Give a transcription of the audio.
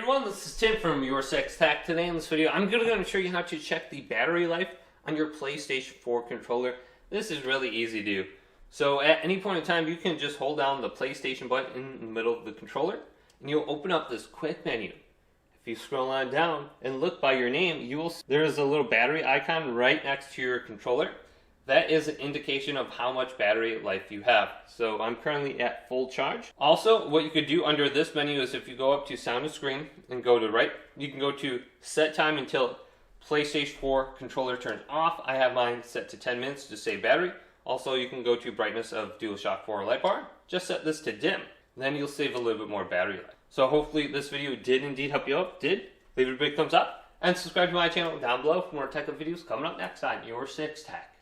everyone, this is Tim from Your Sex Tech. Today in this video, I'm going to show you how to check the battery life on your PlayStation 4 controller. This is really easy to do. So at any point in time, you can just hold down the PlayStation button in the middle of the controller, and you'll open up this quick menu. If you scroll on down and look by your name, you will see there is a little battery icon right next to your controller. That is an indication of how much battery life you have. So I'm currently at full charge. Also, what you could do under this menu is if you go up to sound and screen and go to right, you can go to set time until PlayStation 4 controller turns off. I have mine set to 10 minutes to save battery. Also, you can go to brightness of DualShock 4 light bar. Just set this to dim. Then you'll save a little bit more battery life. So hopefully this video did indeed help you out. Leave it a big thumbs up and subscribe to my channel down below for more tech videos coming up next on Your 6 Tech.